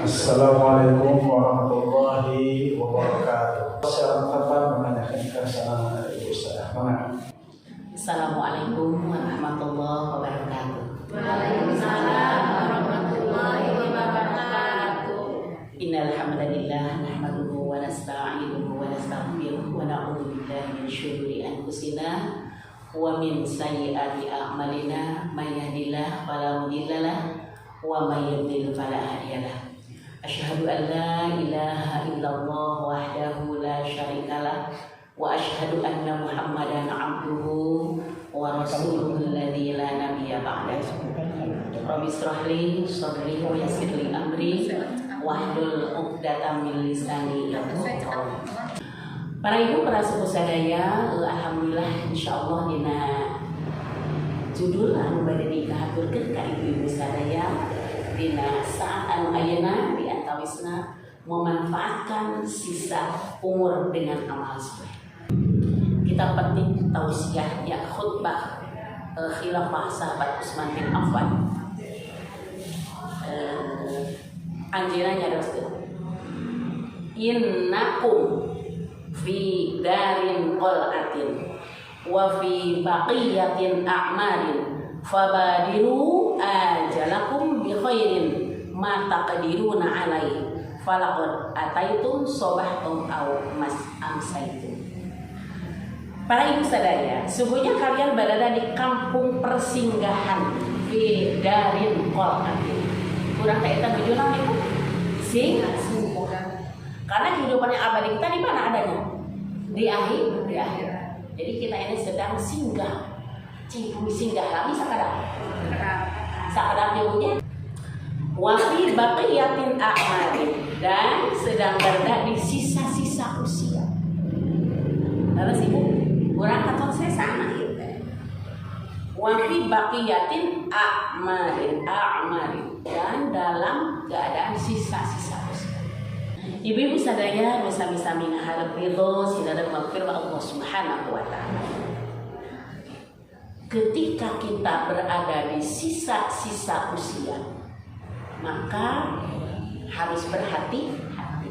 Assalamualaikum warahmatullahi wabarakatuh. Secara tepat menanyakan kesamaan dari Ustaz. Assalamualaikum warahmatullahi wabarakatuh. Waalaikumsalam warahmatullahi wabarakatuh. Innal hamdalillah nahmaduhu wa nasta'inuhu wa nastaghfiruh wa na'udzu billahi min syururi anfusina wa min sayyiati a'malina may yahdihillahu fala mudilla lahu wa may yudlil fala hadiya lahu. Asyhadu an la ilaha illallah wahdahu la syarika lahu wa asyhadu anna Muhammadan abduhu wa rasuluhu alladzi la nabiyya ba'dahu. Rabbi shrah li sadri wa yassir li amri wahlul 'uqdatam min lisani yafqahu qawli. Para ibu, para sepuh sadaya, alhamdulillah insyaallah dina judul anu bade dikahaturkeun ka ibu-ibu sadaya dina saat anu ayeuna di antawisna memanfaatkan sisa umur dengan amal saleh. Kita penting tausiah ya khutbah khilafah sahabat Utsman bin Affan. Anjeunna nyadoskeun innakum fi darin qal'atin wa fi baqiyatin a'marin fabadiru ajalakum bi khairin ma taqdiruna alaihi falaqad ataitum sobahtum aw mas amsaitum. Para ibu sadaya, sungguhnya kalian berada di kampung persinggahan fi darin qal'atin. Kurang tak eta tujuan itu singgah. Karena kehidupan yang abadi kita di mana adanya? Di akhir. Jadi kita ini sedang singgah. Cipung singgah lagi sakadar. Sakadar jauhnya. Wa fi baqiyatin a'malin, dan sedang berada di sisa-sisa usia. Terus ibu, kurang kata saya sama gitu. Wa fi baqiyatin a'malin, dan dalam keadaan sisa-sisa usia. Ibu-ibu sadaya bisa-bisa mengharap ridho sidaran maghfirah Allah Subhanahu wa taala. Ketika kita berada di sisa-sisa usia, maka harus berhati-hati.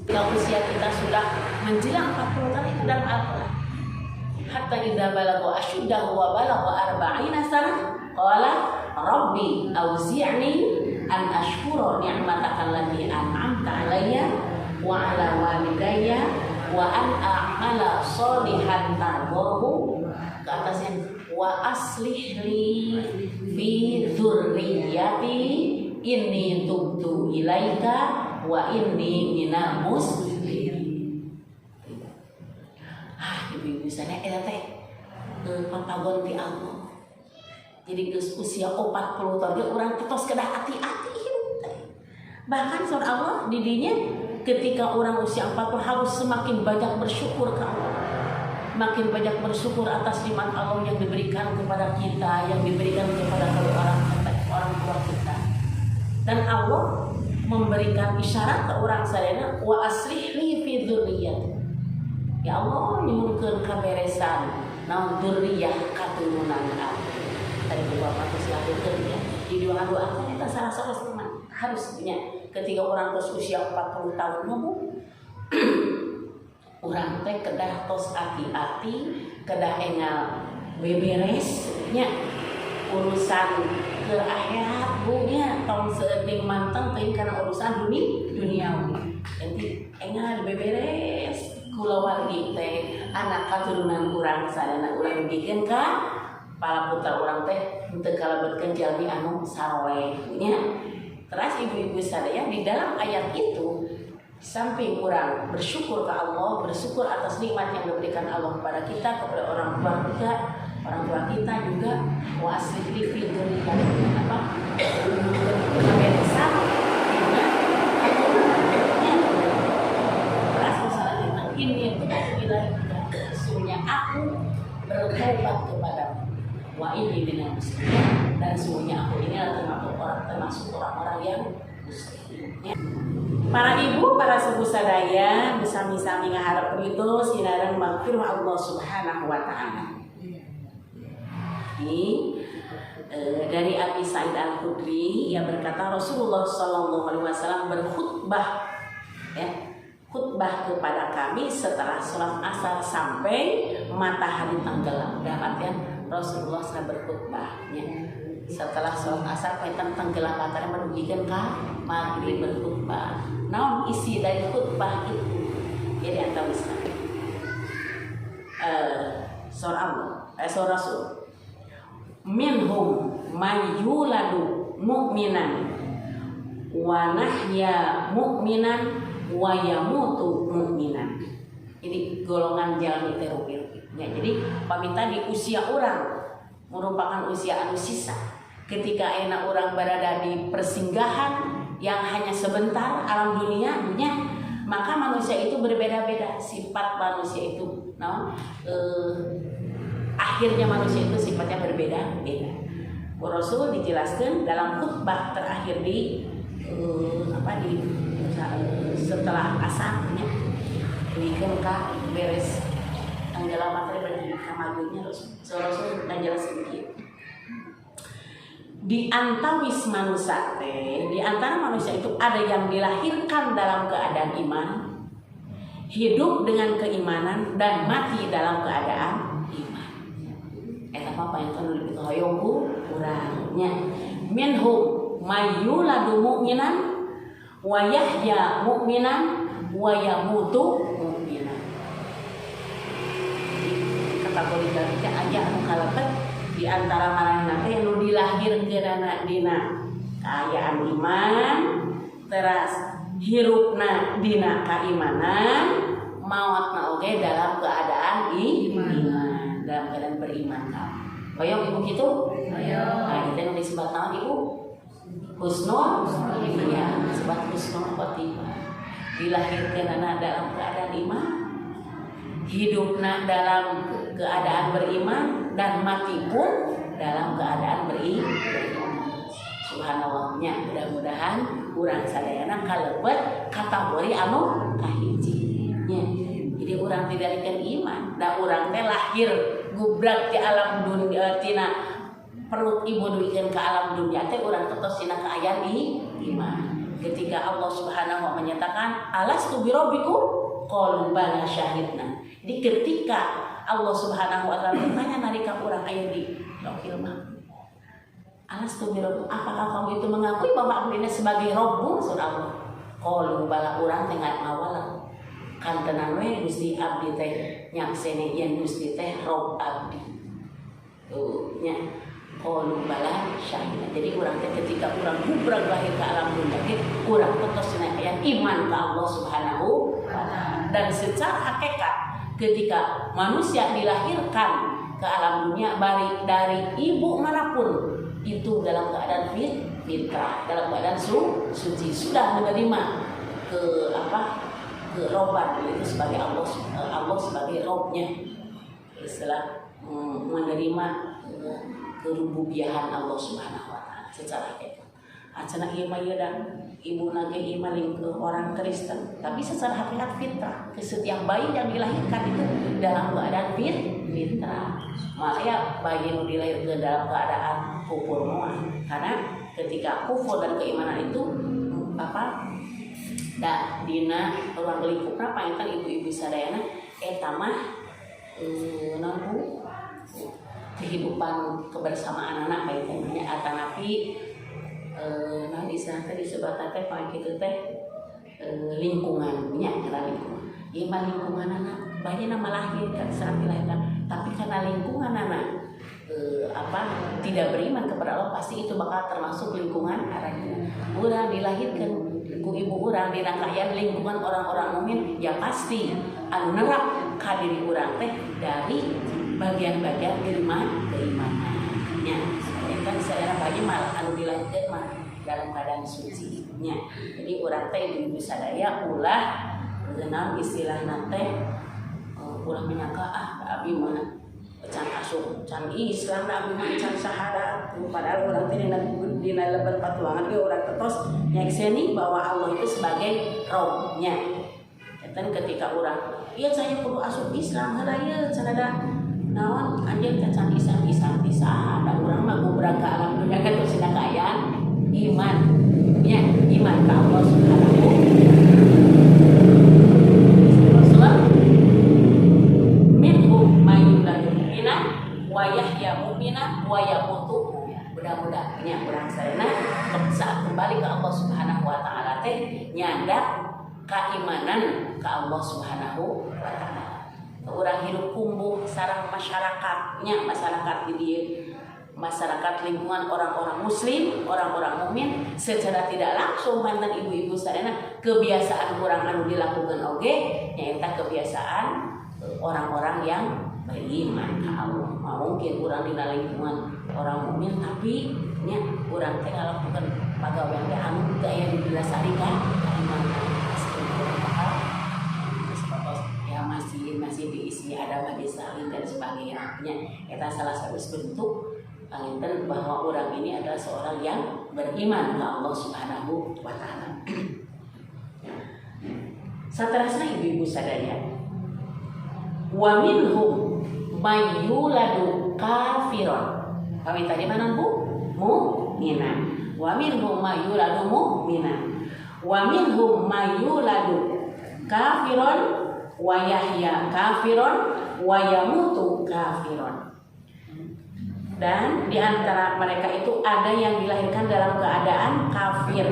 Kalau usia kita sudah menjelang 40 tahun itu dalam Al-Qur'an. Hatta idza balagha ashuddahu wa balagha 40 sanah qala rabbi auzi'ni an ashkura ni'mataka allati an'amta 'alayya wa 'ala walidayya wa an a'mala shalihan tardahu, ke atasnya wa aslih li fi dzurriyyati inni tubtu ilaika wa inni minal muslimin. Ibu-ibu sana eta teh papagon ti Allah. Jadi geus usia 40 tahun ge urang tos kedah hati-hati hidup teh. Bahkan surah Allah di dinya ketika orang usia 40 harus semakin banyak bersyukur ke Allah. Makin banyak bersyukur atas nikmat Allah yang diberikan kepada kita, yang diberikan kepada orang tua kita. Dan Allah memberikan isyarat ke orang sadaya wa aslih li fi dzurriyyati. Ya Allah nyuhunkeun kaberesan naon dzurriyyah katurunan aku. Tadi Bapak silaturahmi ya. Di doa-doa kita salah-salah teman harusnya ketika orang tos usia 40 tahun nunggu orang teh kedah tos hati-hati, kedah engal beberes nya urusan ke akhirat bunya tong seuting manteng teuing kana urusan duniawi. Jadi engal beberes kula wargi teh anak katurunan urang sadana urang bikin ka para putra orang teh untuk kalebetkeun jalmi anu saleh nya. Terus ibu-ibu sadaya di dalam ayat itu samping orang bersyukur ke Allah, bersyukur atas nikmat yang diberikan Allah kepada kita, kepada orang tua kita juga wa aslih fi dzurriyyati apa? Keberesan terus masalahnya ini sesungguhnya aku bertobat kepadamu. Wa ini dengan muslim, dan semuanya aku ini adalah termasuk orang-orang yang muslim. Para ibu, para sepuh sadaya, sami-sami ngaharep ridho sinaran maghfirah Allah Subhanahu wa taala. Dari Abi Sa'id Al-Khudri, ia berkata Rasulullah SAW berkhutbah, khutbah kepada kami setelah sholat asar sampai matahari tenggelam. Dalam artian Rasulullah SAW berkhutbahnya setelah sholat asar sampai tenggelam matahari merugikan maghrib berkhutbah. Namun isi dari khutbah itu jadi antara surah Rasul. Minhum man yuladu mu'minan wa nahya mu'minan wa yamutu mu'minan. Ini golongan jalan itu ya, jadi paminta di usia orang merupakan usia anu sisa. Ketika enak orang berada di persinggahan yang hanya sebentar alam dunianya, maka manusia itu berbeda-beda sifat manusia itu. Akhirnya manusia itu sifatnya berbeda-beda. Rasul dijelaskan dalam khutbah terakhir di setelah asarnya diberikan beres tenggelam materi bagi maghribnya. Rasul dan jelas sedikit. Di antawis manusia di antara manusia itu ada yang dilahirkan dalam keadaan iman, hidup dengan keimanan dan mati dalam keadaan iman. Apa yang kan lebih hoyongku kurangnya. Minhum mayyuladu mu'minan wa yahya mu'minan wa yamutu mu'minan. Kategori dari aja anu kalebet di antara marana teh nu dilahirkeun dina kaayaan iman, teras hirupna dina kaimanan, maotna oge dalam keadaan iman, dalam keadaan beriman. Hoyong ibu gitu? Nah, kita disebut nama ibu husnul khotimah, disebut husnul khotimah. Dilahirkan anak dalam keadaan iman, hidupna dalam keadaan beriman, dan mati pun dalam keadaan beriman. Subhanallahnya, mudah-mudahan urang sadayana kalebet kategori anu kahiji-nya. Jadi urang tidalikeun iman, da urang teh lahir gubrak di alam dunia tina perut ibu duikeun ke alam dunia teh urang tetos tina kaayaan iman. Ketika Allah Subhanahu wa menyatakan alastu birabbikum qalu bala syahidna. Jadi ketika Allah Subhanahu wa taala bertanya nalika urang aya di lauhil mahfuz, alastu birabbikum, apakah kamu itu mengakui bahwa aku ini sebagai Rabbmu? Surah Allah. Qalu bala urang teh ngawalan. Kan tenan we Gusti abdi teh nyaksene yen Gusti teh Rabb abdi. Tuh nya qalu bala syahidna. Jadi urang teh ketika urang gubrak lahir ke alam dunia ge urang tetos tina aya iman ka Allah Subhanahu wa taala. Dan secara hakikat ketika manusia dilahirkan ke alam dunia dari ibu manapun itu dalam keadaan fitrah, dalam keadaan suci, sudah menerima keroban itu sebagai Allah sebagai Robnya, istilah menerima kerububiahan Allah Subhanahu wa taala secara hakikat. Acana ieu mah ibu nage iman ke orang Kristen, tapi secara hakikat fitrah. Setiap bayi yang dilahirkan itu dalam keadaan fitrah. Makanya bayi yang dilahirkan dalam keadaan kufur moal. Karena ketika kufur dan keimanan itu dina ruang lingkupna paentan ibu-ibu sadayana eta mah kehidupan kebersamaan anak paentannya atanapi istilahnya teh disebut teh paling kitu teh lingkungan nya karena lingkungan. Ieu mah lingkungan anak bayi nama lahir kan saat dilahirkan, tapi karena lingkungan anak tidak beriman kepada Allah pasti itu bakal termasuk lingkungan anaknya. Urang dilahirkan ku ibu urang di rangkaian lingkungan orang-orang mukmin ya pasti anu nerap ka diri urang teh dari bagian-bagian keimanannya. Kan saya bayi mal anu dilahirkan mah dalam keadaan suci nya. Jadi urang teh ibu sadaya ulah geunang istilahna teh ulah menyangka abi mah can asup can Islam abi mah can syahadat, padahal urang teh dina lebat patuangan ge urang tetos nyakseni bahwa Allah itu sebagai Rabb-nya. Dan ketika urang ieu saya kudu asup Islam heula ieu can ada naon anjeun cacan isan ada urang mah gubrak ka alam dunia kan terus kaya iman nya iman ka Allah Subhanahu Rasulullah minhum mayyuladu mu'minan wa yahya mu'minan wa yamutu mudah-mudahnya urang sarena saat kembali ke Allah Subhanahu wa taala teh nyanda keimanan ke Allah Subhanahu wa taala. Urang hidup kumbuh sareng masyarakatnya, masyarakat di dieu, masyarakat lingkungan orang-orang muslim, orang-orang mukmin secara tidak langsung mantan ibu-ibu sarena kebiasaan urang anu dilakukan oge nyaeta kebiasaan orang-orang yang beriman ka Allah. Mungkin urang dina lingkungan orang mukmin tapi nya urang teh ngalakukeun pagawean teh anu teu aya didasarkan iman. Ya masih diisi ada majlis saling dan sebagainya. Kita salah satu bentuk panginten bahwa orang ini adalah seorang yang beriman ke Allah Subhanahu wa taala. Saterasna ibu-ibu sadaya. Wa minhum may yuladu kafiron. Kami tadi mana Bu? Mu'minan. Wa minhum may yuladu mu'minan. Wa minhum may yuladu kafiron wa yahya kafiron wa yamutu kafiron. Dan di antara mereka itu ada yang dilahirkan dalam keadaan kafir,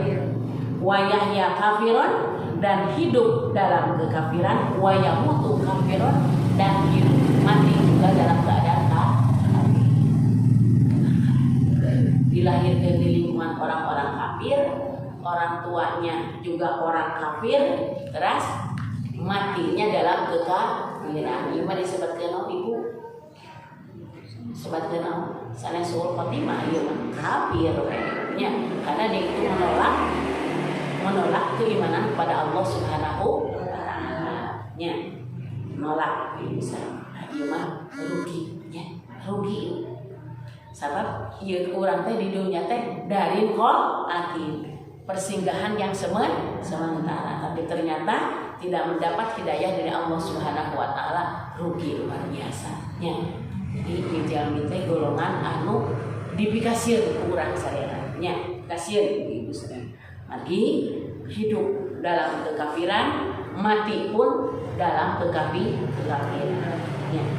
wa yahya kafiron, dan hidup dalam kekafiran, wa yamutu kafiron, dan hidup mati juga dalam keadaan kafir. Dilahirkan di lingkungan orang-orang kafir, orang tuanya juga orang kafir, terus matinya dalam kekafiran. Ieu mah disebutkeun ibu. Sebutkeun sanes sul khotimah ieu mah kafir nya karena dia itu menolak keimanan kepada Allah Subhanahu wa taala. Nya menolak bisa. Ieu mah rugi nya, rugi. Sabab ieu urang teh di dunya teh dari qolatin persinggahan yang sementara, tapi ternyata tidak mendapat hidayah dari Allah Subhanahu wa taala, rugi luar biasa nya. Jadi jalmi teh golongan anu dipikasieun ku urang sadaya nya, kasieun ibu sadaya. Lagi hidup dalam kekafiran, mati pun dalam kekafiran nya.